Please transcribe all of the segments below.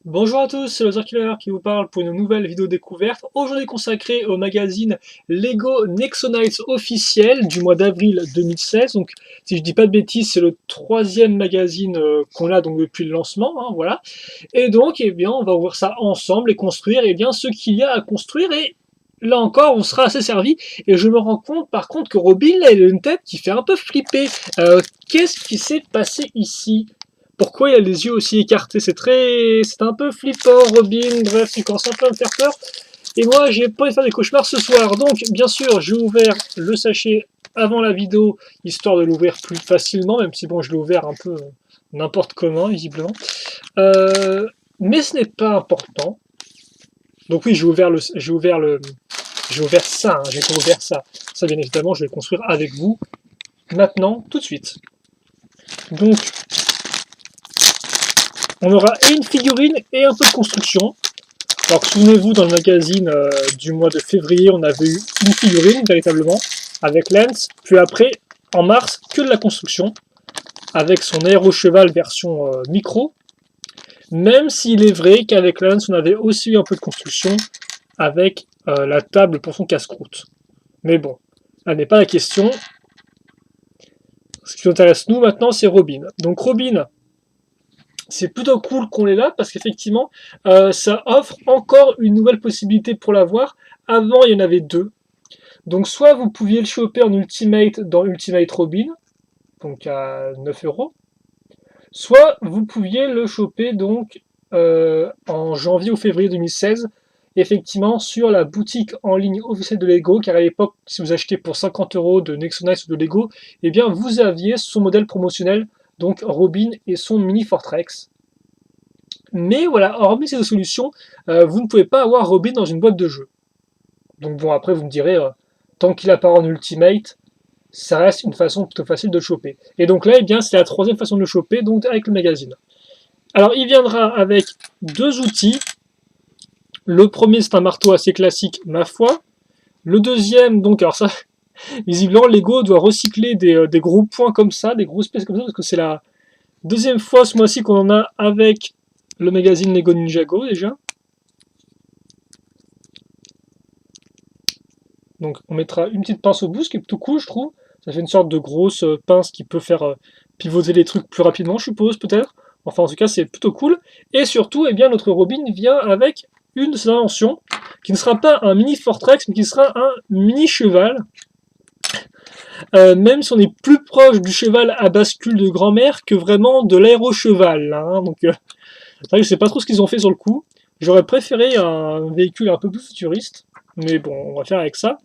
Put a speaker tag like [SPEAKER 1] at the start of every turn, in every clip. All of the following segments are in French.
[SPEAKER 1] Bonjour à tous, c'est le Killer qui vous parle pour une nouvelle vidéo découverte, aujourd'hui consacrée au magazine Lego Nexonites officiel du mois d'avril 2016. Donc, si je dis pas de bêtises, c'est le troisième magazine qu'on a donc depuis le lancement, hein, voilà. Et donc, eh bien, on va ouvrir ça ensemble et construire, eh bien, ce qu'il y a à construire. Et là encore, on sera assez servi. Et je me rends compte, par contre, que Robin, là, il a une tête qui fait un peu flipper. Qu'est-ce qui s'est passé ici? Pourquoi il a les yeux aussi écartés? C'est un peu flippant, Robin. Bref, il commence un peu à me faire peur. Et moi, j'ai pas envie de faire des cauchemars ce soir. Donc, bien sûr, j'ai ouvert le sachet avant la vidéo, histoire de l'ouvrir plus facilement, même si bon, je l'ai ouvert un peu n'importe comment, visiblement. Euh, mais ce n'est pas important. Donc oui, j'ai ouvert ça, hein, j'ai ouvert ça. Ça, bien évidemment, je vais le construire avec vous maintenant, tout de suite. Donc, on aura une figurine et un peu de construction. Alors souvenez-vous, dans le magazine du mois de février, on avait eu une figurine véritablement, avec Lance, puis après, en mars, que de la construction, avec son aérocheval version micro, même s'il est vrai qu'avec Lance, on avait aussi eu un peu de construction, avec la table pour son casse-croûte. Mais bon, là n'est pas la question. Ce qui nous intéresse nous maintenant, c'est Robin. Donc Robin, c'est plutôt cool qu'on l'ait là parce qu'effectivement, ça offre encore une nouvelle possibilité pour l'avoir. Avant, il y en avait deux. Donc, soit vous pouviez le choper en Ultimate dans Ultimate Robin, donc à 9 €, soit vous pouviez le choper donc en janvier ou février 2016, effectivement sur la boutique en ligne officielle de Lego, car à l'époque, si vous achetez pour 50 € de Nexonites ou de Lego, eh bien vous aviez son modèle promotionnel, donc Robin et son Mini Fortrex. Mais voilà, hormis ces deux solutions, vous ne pouvez pas avoir Robin dans une boîte de jeu. Donc bon, après vous me direz, tant qu'il apparaît en Ultimate, ça reste une façon plutôt facile de le choper. Et donc là, eh bien, c'est la troisième façon de le choper, donc avec le magazine. Alors il viendra avec deux outils. Le premier, c'est un marteau assez classique, ma foi. Le deuxième, donc, alors ça, visiblement, Lego doit recycler des gros points comme ça, des grosses pièces comme ça, parce que c'est la deuxième fois ce mois-ci qu'on en a avec le magazine Lego Ninjago déjà. Donc on mettra une petite pince au bout, ce qui est plutôt cool, je trouve. Ça fait une sorte de grosse pince qui peut faire pivoter les trucs plus rapidement, je suppose, peut-être. Enfin, en tout cas, c'est plutôt cool. Et surtout, eh bien, notre Robin vient avec une de ses inventions, qui ne sera pas un mini Fortrex, mais qui sera un mini cheval. Même si on est plus proche du cheval à bascule de grand-mère que vraiment de l'aérocheval. Hein. Donc, c'est vrai que je sais pas trop ce qu'ils ont fait sur le coup. J'aurais préféré un véhicule un peu plus futuriste, mais bon, on va faire avec ça.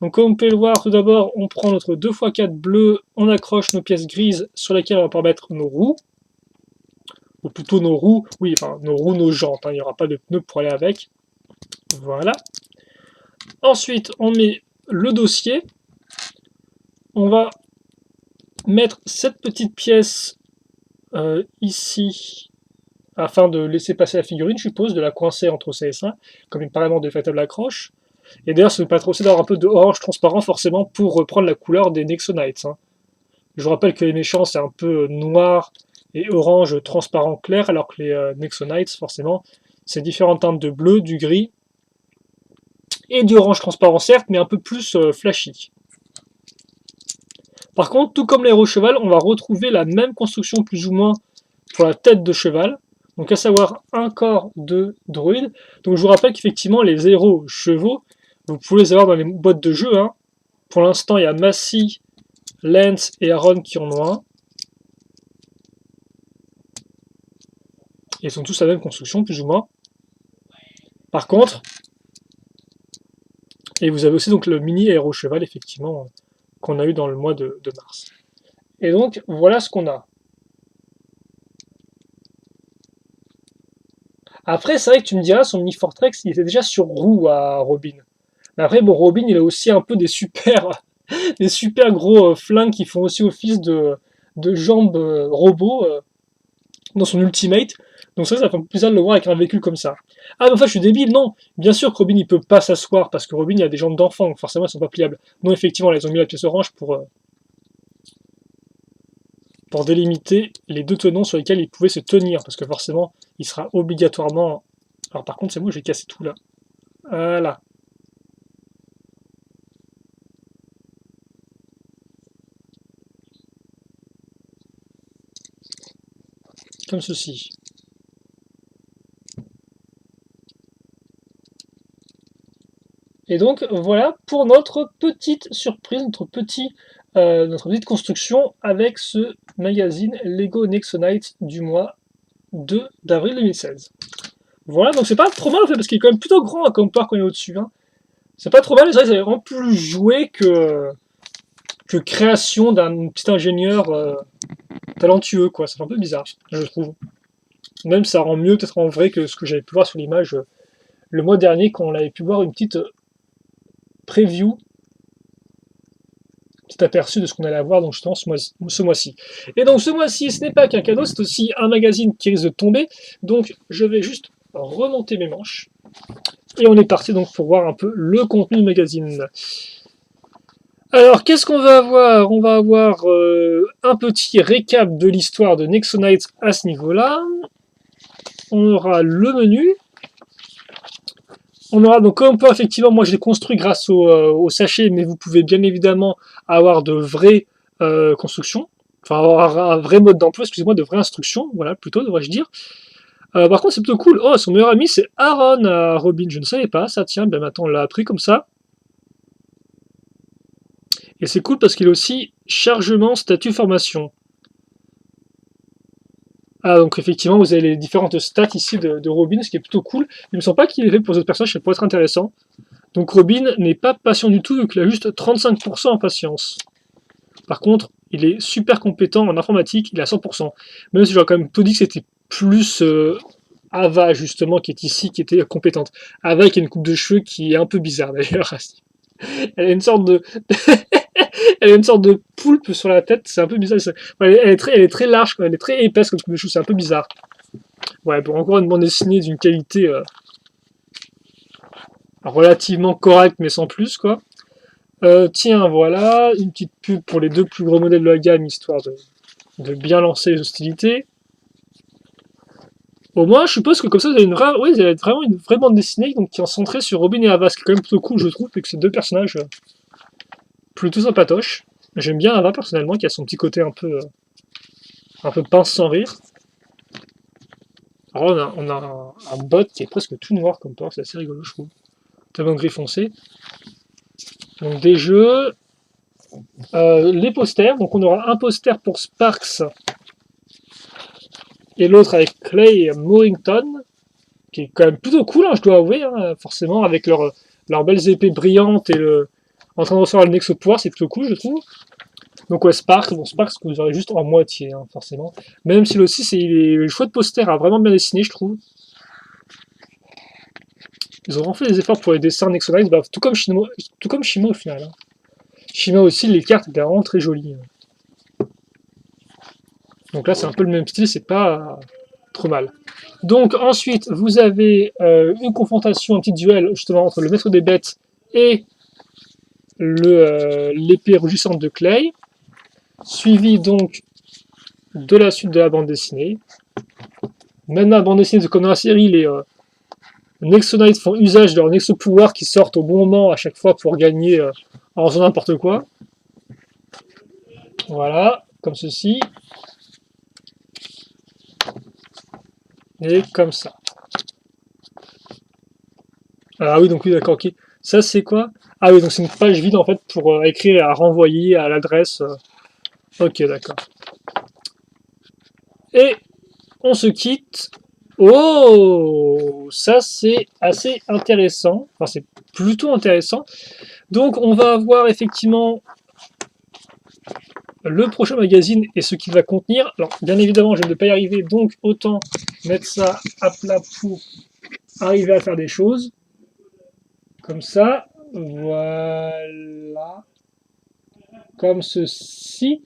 [SPEAKER 1] Donc comme on peut le voir, tout d'abord, on prend notre 2x4 bleu, on accroche nos pièces grises sur lesquelles on va pouvoir mettre nos roues, ou plutôt nos roues, oui, enfin nos roues, nos jantes, hein, il n'y aura pas de pneus pour aller avec. Voilà. Ensuite, on met le dossier. On va mettre cette petite pièce ici, afin de laisser passer la figurine, je suppose, de la coincer entre ces dessins, comme une apparemment de véritable accroche. Et d'ailleurs, ça nous permettra aussi d'avoir un peu de orange transparent, forcément, pour reprendre la couleur des Nexonites. Hein. Je vous rappelle que les méchants, c'est un peu noir et orange transparent clair, alors que les Nexonites, forcément, c'est différentes teintes de bleu, du gris, et du orange transparent, certes, mais un peu plus flashy. Par contre, tout comme l'aéro cheval, on va retrouver la même construction plus ou moins pour la tête de cheval, donc à savoir un corps de droïde. Donc je vous rappelle qu'effectivement les héros chevaux, vous pouvez les avoir dans les boîtes de jeu. Hein. Pour l'instant, il y a Massey, Lance et Aaron qui en ont un. Et ils sont tous la même construction, plus ou moins. Par contre, et vous avez aussi donc le mini héros cheval, effectivement, qu'on a eu dans le mois de mars. Et donc, voilà ce qu'on a. Après, c'est vrai que tu me diras, son mini Fortrex, il était déjà sur roue à Robin. Mais après, bon, Robin, il a aussi un peu des super gros flingues qui font aussi office de jambes robots dans son ultimate. Donc ça fait plaisir de le voir avec un véhicule comme ça. Ah, mais enfin, je suis débile, non. Bien sûr que Robin, il peut pas s'asseoir parce que Robin, il a des jambes d'enfant, donc forcément, elles sont pas pliables. Non, effectivement, là, ils ont mis la pièce orange pour pour délimiter les deux tenons sur lesquels il pouvait se tenir, parce que forcément, il sera obligatoirement... Alors par contre, c'est bon, je vais casser tout là. Voilà. Comme ceci. Et donc voilà pour notre petite surprise, notre petite construction avec ce magazine Lego Nexonite du mois d'avril 2016. Voilà, donc c'est pas trop mal en fait, parce qu'il est quand même plutôt grand comme part quand il est au-dessus. Hein. C'est pas trop mal, c'est vrai que c'est vraiment plus joué que création d'un petit ingénieur talentueux, quoi. Ça fait un peu bizarre, je trouve. Même ça rend mieux peut-être en vrai que ce que j'avais pu voir sur l'image le mois dernier quand on avait pu voir une petite preview, petit aperçu de ce qu'on allait avoir donc justement ce mois-ci. Et donc ce mois-ci, ce n'est pas qu'un cadeau, c'est aussi un magazine qui risque de tomber. Donc je vais juste remonter mes manches. Et on est parti donc pour voir un peu le contenu du magazine. Alors qu'est-ce qu'on va avoir? On va avoir un petit récap de l'histoire de Nexonite à ce niveau-là. On aura le menu. On aura donc comme peu, effectivement, moi je l'ai construit grâce au sachet, mais vous pouvez bien évidemment avoir de vraies constructions, enfin avoir un vrai mode d'emploi, excusez-moi, de vraies instructions, voilà, plutôt devrais-je dire. Par contre c'est plutôt cool, oh son meilleur ami c'est Aaron à Robin, je ne savais pas, ça tiens, ben maintenant on l'a appris comme ça. Et c'est cool parce qu'il est aussi chargement, statut, formation. Ah, donc effectivement, vous avez les différentes stats ici de Robin, ce qui est plutôt cool. Il me semble pas qu'il est fait pour les autres personnages, ça pourrait être intéressant. Donc Robin n'est pas patient du tout, vu qu'il a juste 35% en patience. Par contre, il est super compétent en informatique, il est à 100%. Même si j'aurais quand même tout dit que c'était plus Ava, justement, qui est ici, qui était compétente. Ava qui a une coupe de cheveux qui est un peu bizarre, d'ailleurs. Elle a une sorte de... Elle a une sorte de poulpe sur la tête, c'est un peu bizarre. Elle est très large, elle est très épaisse comme coupe de cheveux, c'est un peu bizarre. Ouais, bon, encore une bande dessinée d'une qualité relativement correcte, mais sans plus, quoi. Tiens, voilà, une petite pub pour les deux plus gros modèles de la gamme, histoire de bien lancer les hostilités. Au moins, je suppose que comme ça, vous avez vraiment une vraie bande dessinée donc, qui est centrée sur Robin et Ava, ce qui est quand même plutôt cool, je trouve, et que ces deux personnages plutôt sympatoches. J'aime bien Ava, personnellement, qui a son petit côté un peu pince sans rire. Alors, on a un bot qui est presque tout noir comme port, c'est assez rigolo, je trouve. Tellement gris foncé. Donc, des jeux. Les posters. Donc, on aura un poster pour Sparks et l'autre avec Clay Morrington, qui est quand même plutôt cool, hein, je dois avouer, hein, forcément, avec leurs belles épées brillantes et en train de recevoir le Nexo pouvoir, c'est plutôt cool, je trouve. Donc ouais, Sparks, que vous aurez juste en moitié, hein, forcément. Même si aussi, le choix de poster a vraiment bien dessiné, je trouve. Ils ont vraiment fait des efforts pour les dessins Nexonite, bah, tout comme Shima au final. Hein. Shima aussi, les cartes étaient vraiment très jolies. Donc là, c'est un peu le même style, c'est pas trop mal. Donc ensuite, vous avez une confrontation, un petit duel justement entre le maître des bêtes et l'épée rougissante de Clay, suivi donc de la suite de la bande dessinée. Maintenant, la bande dessinée, comme dans la série, les Nexonites font usage de leur Nexo pouvoir qui sortent au bon moment à chaque fois pour gagner en faisant n'importe quoi. Voilà, comme ceci. Et comme ça. Ah oui, donc oui, d'accord, ok. Ça, c'est quoi? Ah oui, donc c'est une page vide, en fait, pour écrire et à renvoyer à l'adresse. Ok, d'accord. Et on se quitte. Oh! Ça, c'est assez intéressant. Enfin, c'est plutôt intéressant. Donc, on va avoir effectivement le prochain magazine et ce qu'il va contenir. Alors, bien évidemment, je ne vais pas y arriver, donc autant mettre ça à plat pour arriver à faire des choses. Comme ça. Voilà. Comme ceci.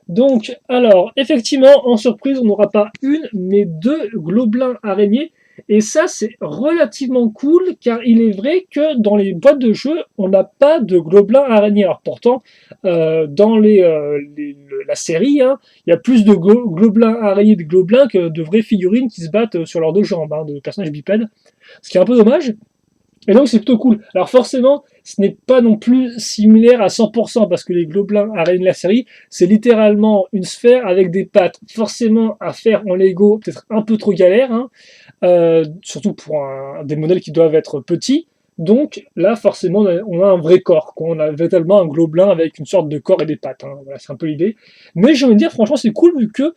[SPEAKER 1] Donc, alors, effectivement, en surprise, on n'aura pas une, mais deux globelins araignées. Et ça, c'est relativement cool, car il est vrai que dans les boîtes de jeux, on n'a pas de gobelins araignées. Alors pourtant, dans la série, hein, il y a plus de gobelins araignées, de gobelins que de vraies figurines qui se battent sur leurs deux jambes, hein, de personnages bipèdes. Ce qui est un peu dommage. Et donc c'est plutôt cool. Alors forcément, ce n'est pas non plus similaire à 100% parce que les gobelins araignées de la série, c'est littéralement une sphère avec des pattes. Forcément, à faire en Lego, peut-être un peu trop galère, hein, surtout pour des modèles qui doivent être petits. Donc là, forcément, on a un vrai corps, quoi. On a véritablement un gobelin avec une sorte de corps et des pattes, hein. Voilà, c'est un peu l'idée. Mais je veux dire, franchement, c'est cool vu que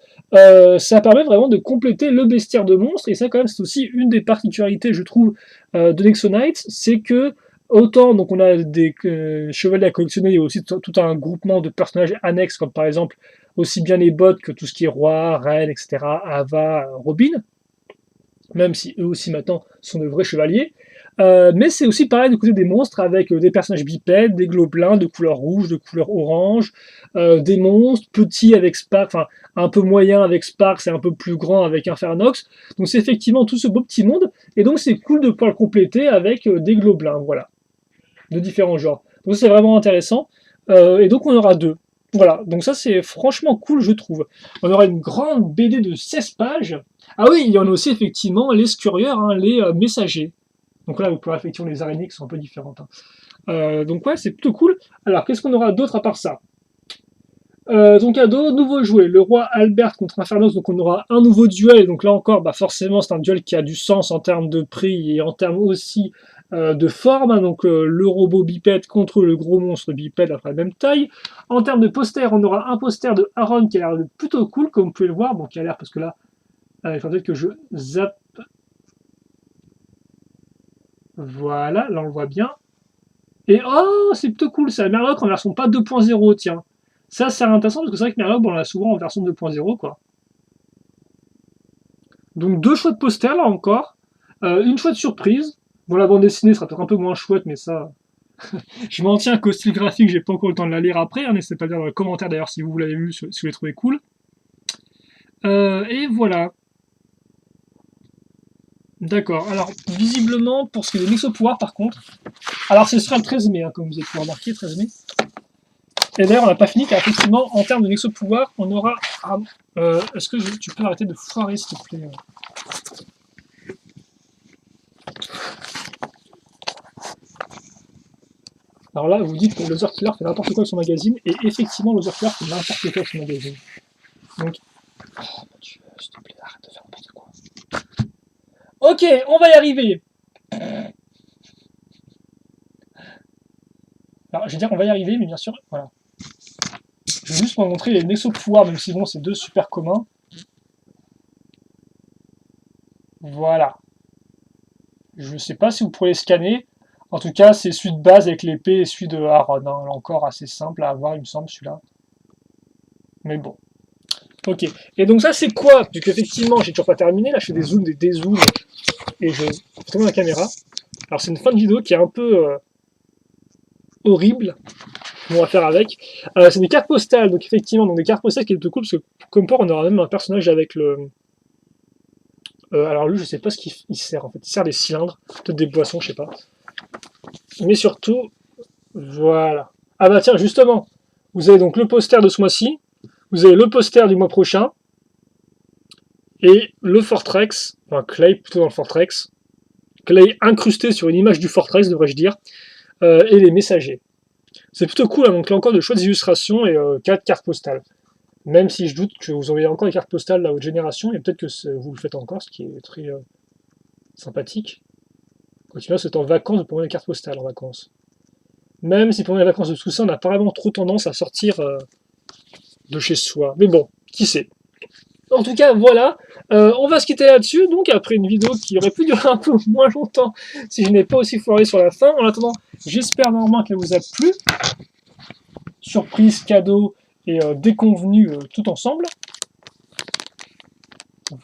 [SPEAKER 1] ça permet vraiment de compléter le bestiaire de monstres. Et ça, quand même, c'est aussi une des particularités, je trouve, de Nexo Knights, c'est que autant donc on a des chevaliers à collectionner et aussi tout un groupement de personnages annexes, comme par exemple aussi bien les bots que tout ce qui est roi, reine, etc., Ava, Robin, même si eux aussi maintenant sont de vrais chevaliers. Mais c'est aussi pareil du côté des monstres avec des personnages bipèdes, des gobelins de couleur rouge, de couleur orange, des monstres petits avec Spark, enfin un peu moyen avec Spark, et un peu plus grand avec Infernox. Donc c'est effectivement tout ce beau petit monde, et donc c'est cool de pouvoir le compléter avec des gobelins, voilà, de différents genres. Donc c'est vraiment intéressant, et donc on aura deux. Voilà, donc ça c'est franchement cool je trouve. On aura une grande BD de 16 pages. Ah oui, il y en a aussi effectivement les scurieurs, hein, les messagers. Donc là, vous pouvez effectivement les araignées qui sont un peu différentes, hein. Donc ouais, c'est plutôt cool. Alors, qu'est-ce qu'on aura d'autre à part ça? Ton cadeau, nouveau jouet, le roi Albert contre Infernos, donc on aura un nouveau duel, et donc là encore, bah forcément c'est un duel qui a du sens en termes de prix et en termes aussi de forme, hein, donc le robot bipède contre le gros monstre bipède à la même taille. En termes de poster, on aura un poster de Aaron qui a l'air plutôt cool, comme vous pouvez le voir, bon qui a l'air, parce que là, il faudrait que je zappe, voilà, là on le voit bien. Et oh, c'est plutôt cool, c'est la Merloc en version pas 2.0, tiens. Ça, c'est intéressant parce que c'est vrai que Merloc, bon, on l'a souvent en version 2.0, quoi. Donc deux chouettes posters, là encore. Une chouette surprise. Bon, la bande dessinée sera peut-être un peu moins chouette, mais ça, je m'en tiens qu'au style graphique, j'ai pas encore le temps de la lire après. Hein, n'hésitez pas à dire dans les commentaires d'ailleurs si vous l'avez vu, si vous l'avez trouvé cool. Et voilà. D'accord. Alors, visiblement, pour ce qui est des mix au pouvoir, par contre, alors ce sera le 13 mai, hein, comme vous avez pu remarquer, 13 mai. Et d'ailleurs, on n'a pas fini, car effectivement, en termes de Nexo pouvoir, on aura. Ah, est-ce que tu peux arrêter de foirer, s'il te plaît? Alors là, vous dites que Loser Killer fait n'importe quoi avec son magazine, et effectivement, Loser Killer fait n'importe quoi avec son magazine. Donc. Oh mon dieu, s'il te plaît, arrête de faire n'importe quoi. Ok, on va y arriver. Alors, je vais dire on va y arriver, mais bien sûr, voilà. Je vais juste vous montrer les Nexo pouvoirs, même si bon, c'est deux super communs. Voilà. Je ne sais pas si vous pourrez les scanner. En tout cas, c'est celui de base avec l'épée et celui de Aaron. Hein. Là encore, assez simple à avoir, il me semble, celui-là. Mais bon. Ok. Et donc ça, c'est quoi? Vu qu'effectivement, j'ai toujours pas terminé. Là, je fais des zooms, des dézooms. Et je tourne la caméra. Alors, c'est une fin de vidéo qui est un peu horrible. On va faire avec. C'est des cartes postales. Donc, effectivement, donc des cartes postales qui est plutôt cool. Parce que, comme port, on aura même un personnage avec le... alors lui, je sais pas ce qu'il sert en fait. Il sert des cylindres, peut-être des boissons, je sais pas. Mais surtout, voilà. Ah bah tiens, justement, vous avez donc le poster de ce mois-ci, vous avez le poster du mois prochain, et le Fortrex, enfin Clay plutôt dans le Fortrex, Clay incrusté sur une image du Fortrex, devrais-je dire, et les messagers. C'est plutôt cool, hein, donc là encore de chouettes illustrations et 4 cartes postales. Même si je doute que vous envoyez encore des cartes postales là, à votre génération, et peut-être que vous le faites encore, ce qui est très sympathique. Quand tu vois, c'est en vacances, vous pouvez des cartes postales en vacances. Même si pendant les vacances de Toussaint, on n'a pas vraiment trop tendance à sortir de chez soi. Mais bon, qui sait. En tout cas, voilà. On va se quitter là-dessus. Donc, après une vidéo qui aurait pu durer un peu moins longtemps si je n'ai pas aussi foiré sur la fin. En attendant, j'espère normalement qu'elle vous a plu. Surprise, cadeau et déconvenu tout ensemble.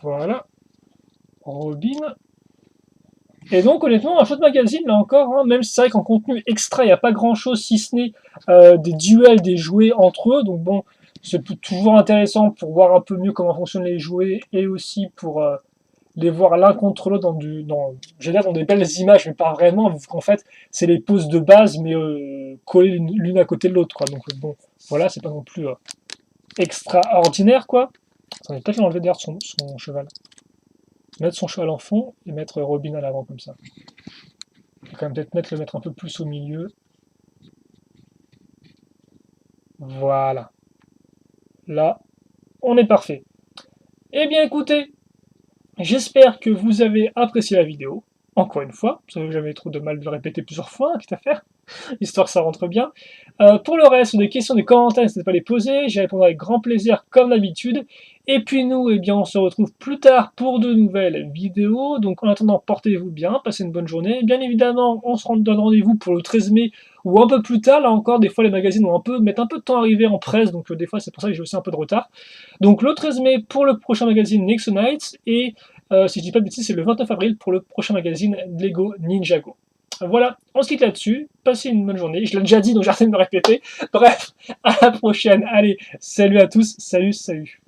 [SPEAKER 1] Voilà. Robin. Et donc, honnêtement, un chouette magazine, là encore, hein, même si c'est vrai qu'en contenu extra, il n'y a pas grand-chose, si ce n'est des duels, des jouets entre eux. Donc bon, c'est toujours intéressant pour voir un peu mieux comment fonctionnent les jouets, et aussi pour les voir l'un contre l'autre je veux dire, dans des belles images, mais pas vraiment, vu qu'en fait, c'est les poses de base, mais collées l'une à côté de l'autre, quoi. Donc bon, voilà, c'est pas non plus extraordinaire, quoi. Attendez, peut-être l'enlever d'ailleurs de son cheval. Mettre son cheval en fond et mettre Robin à l'avant, comme ça. Je vais quand même peut-être le mettre un peu plus au milieu. Voilà. Là, on est parfait. Eh bien, écoutez, j'espère que vous avez apprécié la vidéo. Encore une fois, ça n'a jamais trop de mal de le répéter plusieurs fois, hein, quitte à faire, histoire que ça rentre bien. Pour le reste, des questions, des commentaires, n'hésitez pas à les poser, j'y répondrai avec grand plaisir comme d'habitude. Et puis nous, eh bien, on se retrouve plus tard pour de nouvelles vidéos. Donc en attendant, portez-vous bien, passez une bonne journée. Bien évidemment, on se donne rendez-vous pour le 13 mai ou un peu plus tard. Là encore, des fois les magazines mettent un peu de temps à arriver en presse, donc des fois c'est pour ça que j'ai aussi un peu de retard. Donc le 13 mai pour le prochain magazine Nexo Knights et si je dis pas de bêtises, c'est le 29 avril pour le prochain magazine Lego Ninjago. Voilà, on se quitte là-dessus. Passez une bonne journée. Je l'ai déjà dit, donc j'arrête de me répéter. Bref, à la prochaine. Allez, salut à tous. Salut, salut.